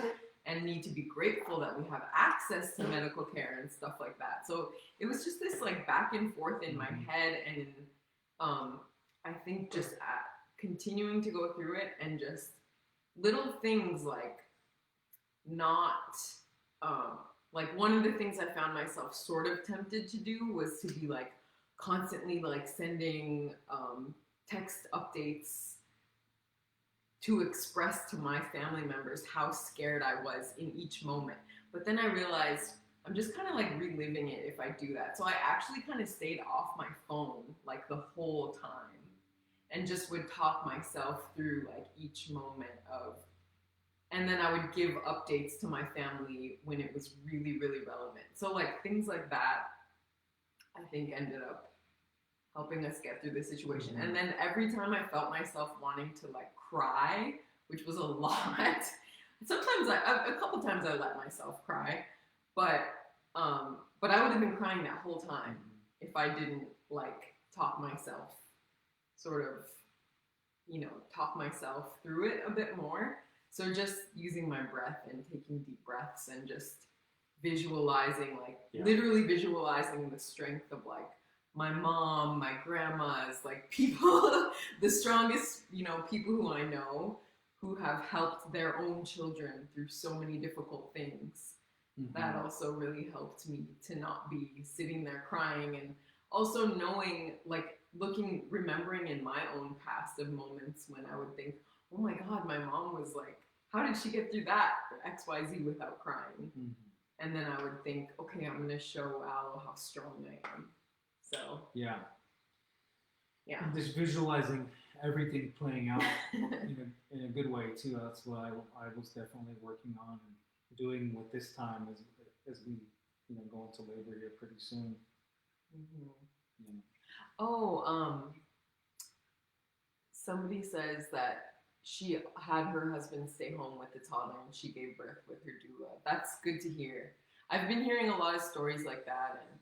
and need to be grateful that we have access to medical care and stuff like that. So it was just this like back and forth in my head, and I think just continuing to go through it, and just little things like not like one of the things I found myself sort of tempted to do was to be like constantly like sending text updates to express to my family members how scared I was in each moment. But then I realized I'm just kind of like reliving it if I do that. So I actually kind of stayed off my phone like the whole time and just would talk myself through like each moment of, and then I would give updates to my family when it was really, really relevant. So like things like that, I think ended up helping us get through the situation.
Mhm.
And then every time I felt myself wanting to like cry, which was a lot. Sometimes a couple times I let myself cry, but I would have been crying that whole time if I didn't like talk myself sort of, talk myself through it a bit more. So just using my breath and taking deep breaths and just visualizing, like literally visualizing the strength of like my mom, my grandmas, like people, the strongest, people who I know who have helped their own children through so many difficult things. That also really helped me to not be sitting there crying, and also knowing, like remembering in my own past of moments when I would think, oh my God, my mom was like, how did she get through that XYZ without crying? And then I would think, okay, I'm going to show Aloe how strong I am. So
yeah.
Yeah.
Just visualizing everything playing out in a good way too. That's what I was definitely working on and doing with this time as we go into labor here pretty soon.
Oh, somebody says that she had her husband stay home with the toddler and she gave birth with her doula. That's good to hear. I've been hearing a lot of stories like that, and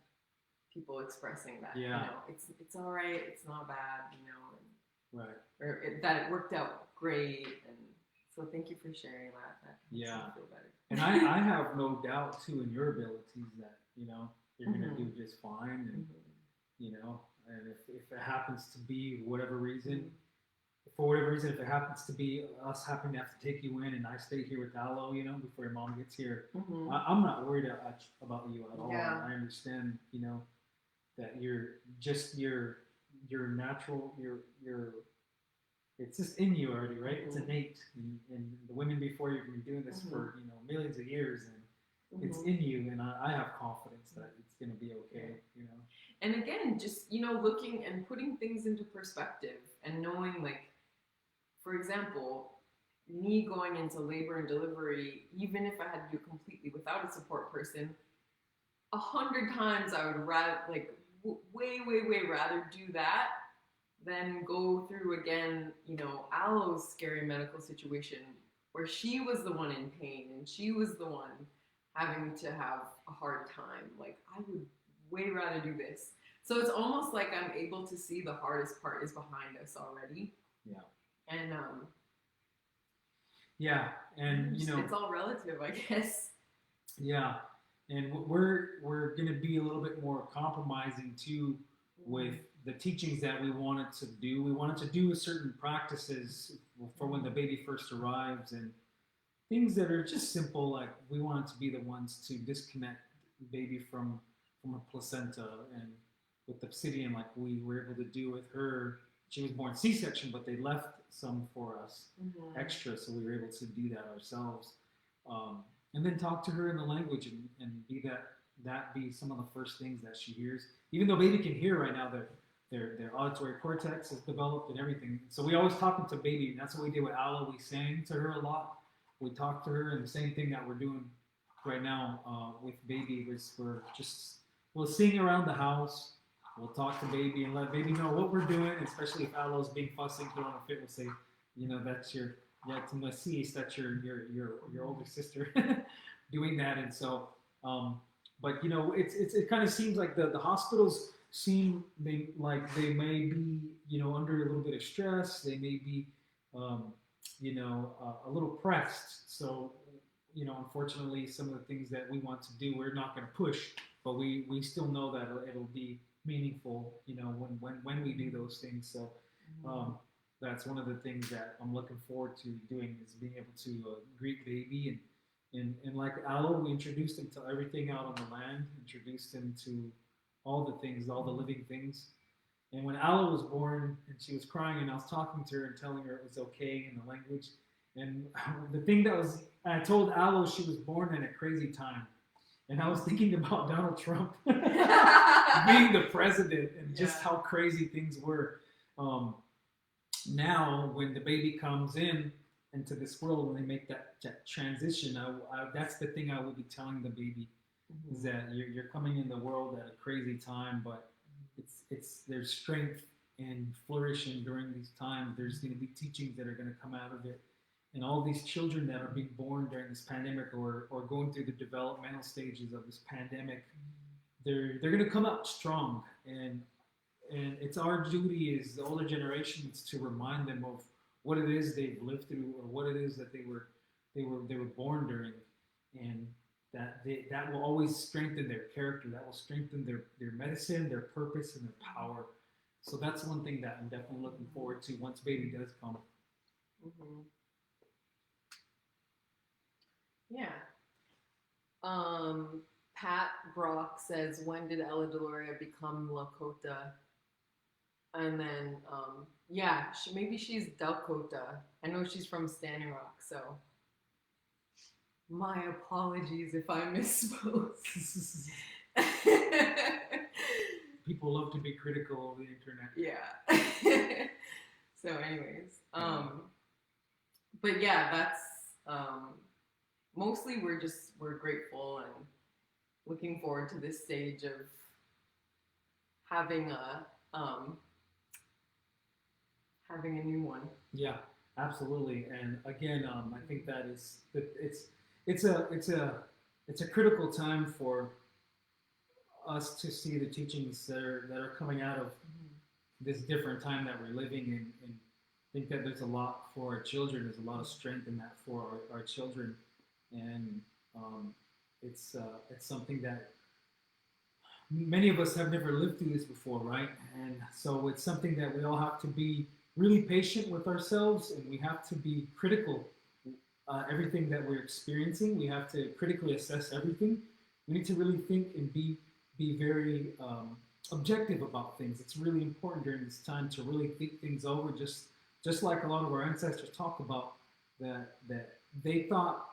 people expressing that, it's all right, it's not bad, and,
right,
or that it worked out great, and so thank you for sharing that. That makes me feel better.
And I have no doubt too in your abilities that you're gonna do just fine, and and if it happens to be whatever reason. For whatever reason, if it happens to be us having to have to take you in, and I stay here with Aloe, before your mom gets here, I'm not worried about you at all.
Yeah.
I understand, that you're just your natural, your it's just in you already, right? It's innate, and the women before you have been doing this for millions of years, and it's in you, and I have confidence that it's gonna be okay,
And again, just looking and putting things into perspective and knowing, like, for example, me going into labor and delivery, even if I had to do it completely without a support person, 100 times I would rather, like, way rather do that than go through again, Aloe's scary medical situation where she was the one in pain and she was the one having to have a hard time. Like, I would way rather do this. So it's almost like I'm able to see the hardest part is behind us already.
Yeah.
And
it's
all relative, I guess.
Yeah, and we're gonna be a little bit more compromising too with the teachings that we wanted to do. We wanted to do certain practices for when the baby first arrives, and things that are just simple, like we wanted to be the ones to disconnect the baby from a placenta, and with obsidian, like we were able to do with her. She was born C-section, but they left some for us extra, so we were able to do that ourselves. And then talk to her in the language and be that be some of the first things that she hears. Even though baby can hear right now, their auditory cortex is developed and everything. So we always talking to baby, and that's what we did with Aloe. We sang to her a lot. We talked to her, and the same thing that we're doing right now with baby is we'll sing around the house. We'll talk to baby and let baby know what we're doing, especially if Aloe's being fussy, throwing a fit. We'll say, that's your that's your older sister doing that. And so, but it kind of seems like the hospitals seem they may be under a little bit of stress. They may be a little pressed. So unfortunately, some of the things that we want to do, we're not going to push, but we still know that it'll be meaningful, when we do those things. So that's one of the things that I'm looking forward to doing, is being able to greet baby, and like Aloe, we introduced him to everything out on the land, introduced him to all the things, all the living things. And when Aloe was born and she was crying, and I was talking to her and telling her it was okay in the language, and the thing I told Aloe she was born in a crazy time. And I was thinking about Donald Trump being the president, and just how crazy things were. Now, when the baby comes into this world, when they make that transition, that's the thing I will be telling the baby, is that you're coming in the world at a crazy time, but it's there's strength and flourishing during these times. There's going to be teachings that are going to come out of it, and all these children that are being born during this pandemic or going through the developmental stages of this pandemic, they're going to come out strong, and it's our duty as the older generations to remind them of what it is they've lived through or what it is that they were born during, and that will always strengthen their character. That will strengthen their medicine, their purpose, and their power. So that's one thing that I'm definitely looking forward to once baby does come.
Mm-hmm. Yeah. Pat Brock says, when did Ella Deloria become Lakota? And then, yeah, maybe she's Dakota. I know she's from Standing Rock, so my apologies if I misspoke.
People love to be critical of the internet.
Yeah. So, anyways, but yeah, that's mostly we're grateful and looking forward to this stage of having having a new one.
Yeah, absolutely. And again, I think that it's a critical time for us to see the teachings that are coming out of this different time that we're living in, and think that there's a lot for our children. There's a lot of strength in that for our children, and it's something that many of us have never lived through this before, right? And so it's something that we all have to be really patient with ourselves, and we have to be critical. Everything that we're experiencing, we have to critically assess everything. We need to really think and be very objective about things. It's really important during this time to really think things over, just like a lot of our ancestors talk about, that they thought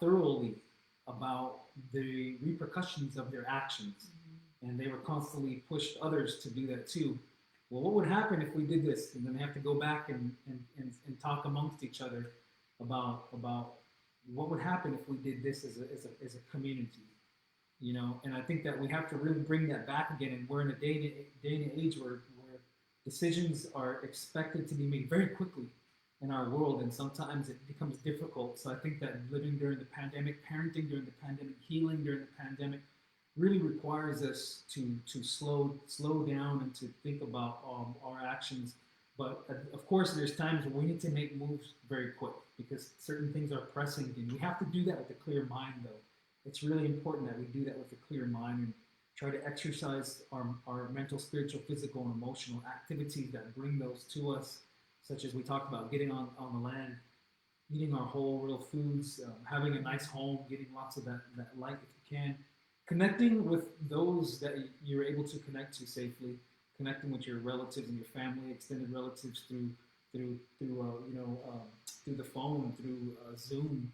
thoroughly about the repercussions of their actions, and they were constantly pushed others to do that too. Well, what would happen if we did this? And then they have to go back and talk amongst each other about what would happen if we did this as a community, you know. And I think that we have to really bring that back again. And we're in a day and age where decisions are expected to be made very quickly in our world, and sometimes it becomes difficult. So I think that living during the pandemic, parenting during the pandemic, healing during the pandemic, really requires us to slow down and to think about our actions. But of course, there's times where we need to make moves very quick because certain things are pressing, and we have to do that with a clear mind, though. It's really important that we do that with a clear mind and try to exercise our mental, spiritual, physical, and emotional activities that bring those to us, such as we talked about getting on the land, eating our whole real foods, having a nice home, getting lots of that light if you can, connecting with those that you're able to connect to safely, connecting with your relatives and your family, extended relatives through the phone, through Zoom,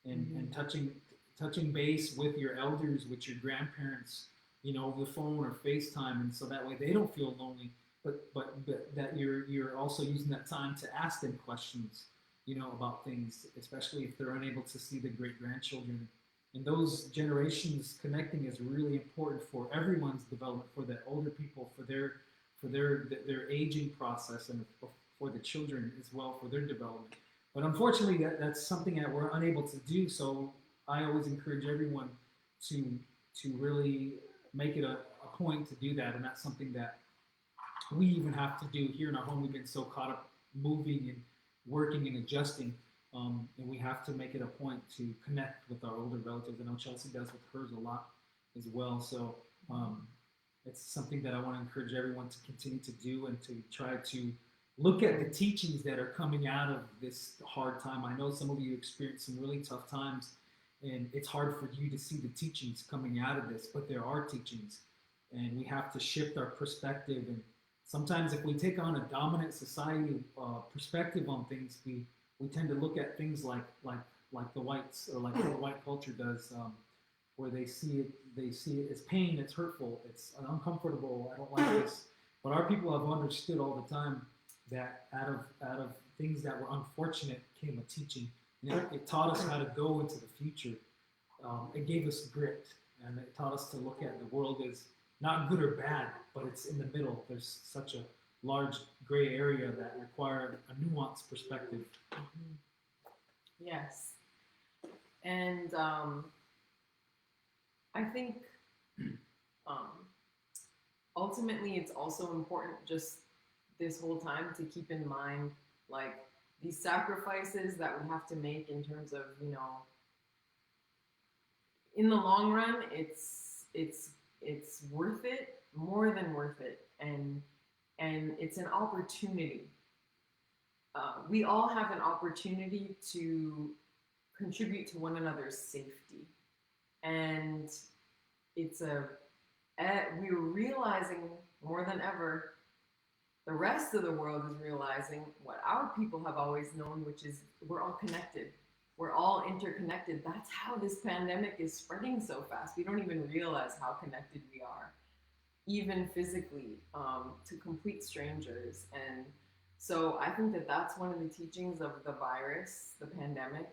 and touching base with your elders, with your grandparents, over the phone or FaceTime, and so that way they don't feel lonely. But that you're also using that time to ask them questions, about things, especially if they're unable to see the great grandchildren. And those generations connecting is really important for everyone's development, for the older people, for their aging process, and for the children as well, for their development. But unfortunately, that's something that we're unable to do. So I always encourage everyone to really make it a point to do that, and that's something that we even have to do here in our home. We've been so caught up moving and working and adjusting, and we have to make it a point to connect with our older relatives. I know Chelsey does with hers a lot as well. So it's something that I want to encourage everyone to continue to do, and to try to look at the teachings that are coming out of this hard time. I know some of you experienced some really tough times, and it's hard for you to see the teachings coming out of this, but there are teachings, and we have to shift our perspective. And sometimes if we take on a dominant society perspective on things, we tend to look at things like the whites, or like what white culture does, where they see it as pain, it's hurtful, it's uncomfortable, I don't like this. But our people have understood all the time that out of things that were unfortunate came a teaching. And it taught us how to go into the future. It gave us grit, and it taught us to look at the world not good or bad, but it's in the middle. There's such a large gray area that require a nuanced perspective.
Mhm. Yes. And I think um, ultimately it's also important just this whole time to keep in mind like these sacrifices that we have to make in terms of, in the long run, it's worth it, more than worth it, and it's an opportunity. We all have an opportunity to contribute to one another's safety, and it's a we're realizing more than ever. The rest of the world is realizing what our people have always known, which is we're all connected. We're all interconnected. That's how this pandemic is spreading so fast. We don't even realize how connected we are, even physically, to complete strangers. And so I think that that's one of the teachings of the virus, the pandemic.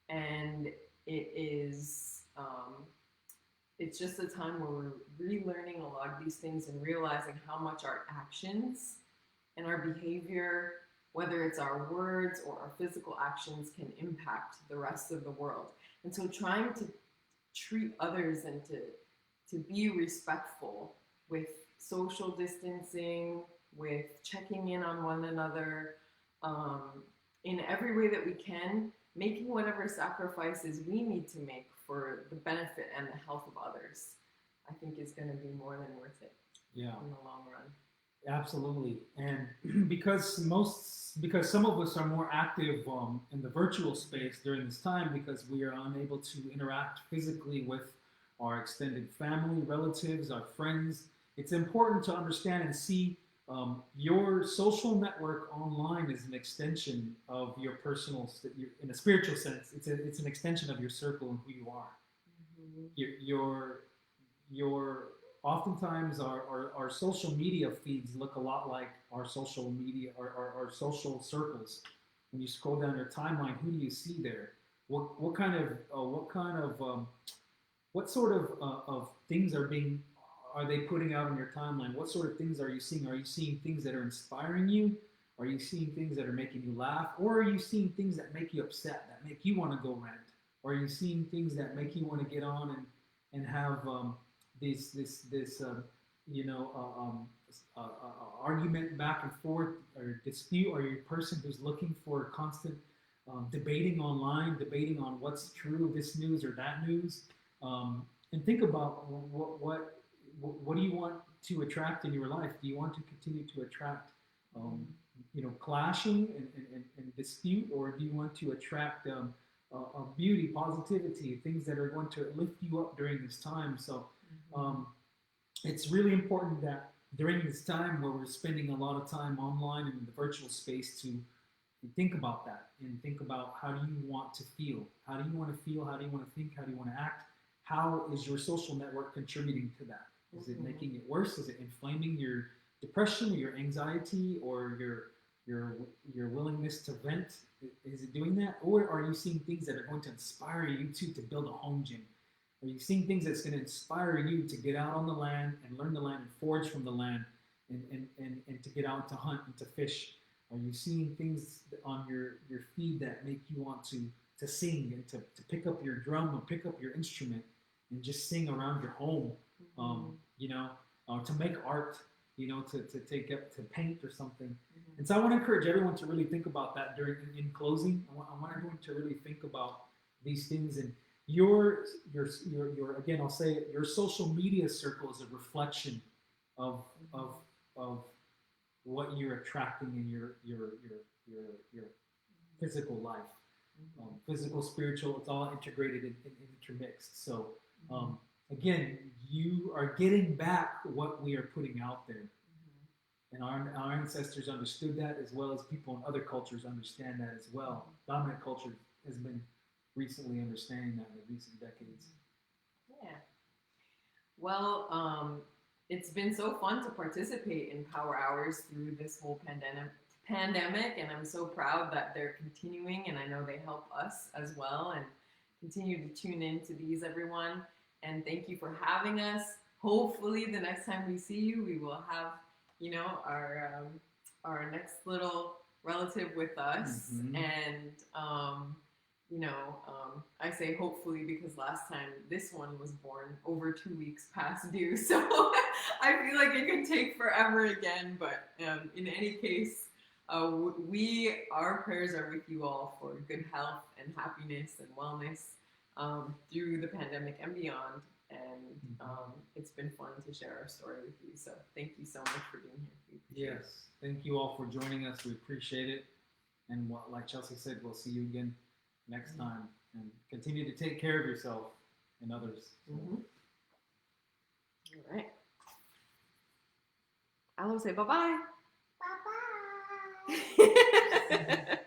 And it is, it's just a time where we're relearning a lot of these things and realizing how much our actions and our behavior, whether it's our words or our physical actions, can impact the rest of the world. And so trying to treat others and to be respectful with social distancing, with checking in on one another, in every way that we can, making whatever sacrifices we need to make for the benefit and the health of others, I think is going to be more than worth it.
Yeah,
in the long run.
Absolutely, and because some of us are more active in the virtual space during this time because we are unable to interact physically with our extended family, relatives, our friends. It's important to understand and see your social network online is an extension of your personal, in a spiritual sense. It's an extension of your circle and who you are. Mm-hmm. Your oftentimes our social media feeds look a lot like our social media, our social circles. When you scroll down your timeline, who do you see there? What sort of things are they putting out on your timeline? What sort of things are you seeing? Are you seeing things that are inspiring you? Are you seeing things that are making you laugh? Or are you seeing things that make you upset, that make you want to go rant? Or are you seeing things that make you want to get on and have this argument back and forth or dispute, or you're a person who's looking for constant debating online, debating on what's true, this news or that news, and think about what do you want to attract in your life? Do you want to continue to attract clashing and dispute, or do you want to attract beauty, positivity, things that are going to lift you up during this time? So it's really important that during this time where we're spending a lot of time online and in the virtual space to think about that and think about how do you want to feel? How do you want to feel? How do you want to think? How do you want to act? How is your social network contributing to that? Is it making it worse? Is it inflaming your depression, or your anxiety, or your willingness to vent? Is it doing that? Or are you seeing things that are going to inspire you to build a home gym? Are you seeing things that's going to inspire you to get out on the land and learn the land and forage from the land and to get out to hunt and to fish? Are you seeing things on your feed that make you want to sing and to pick up your drum or pick up your instrument and just sing around your home? To make art, to take up, to paint or something. Mm-hmm. And so I want to encourage everyone to really think about that in closing. I want everyone to really think about these things. And your again, I'll say it, your social media circle is a reflection of what you're attracting in your physical life. Physical, spiritual, it's all integrated and intermixed. So again, you are getting back what we are putting out there. And our ancestors understood that, as well as people in other cultures understand that as well. Dominant culture has been recently understanding that in the recent decades.
Yeah. Well, it's been so fun to participate in Power Hours through this whole pandemic, and I'm so proud that they're continuing, and I know they help us as well, and continue to tune in to these, everyone. And thank you for having us. hopefully the next time we see you, we will have, our next little relative with us.
Mhm.
And, I say hopefully because last time this one was born over 2 weeks past due. So I feel like it could take forever again. But in any case, our prayers are with you all for good health and happiness and wellness through the pandemic and beyond. And it's been fun to share our story with you. So thank you so much for being here.
Yes, thank you all for joining us. We appreciate it. And like Chelsey said, we'll see you again next time. And continue to take care of yourself and others.
Mm-hmm. All right. I'll say bye-bye.
Bye-bye.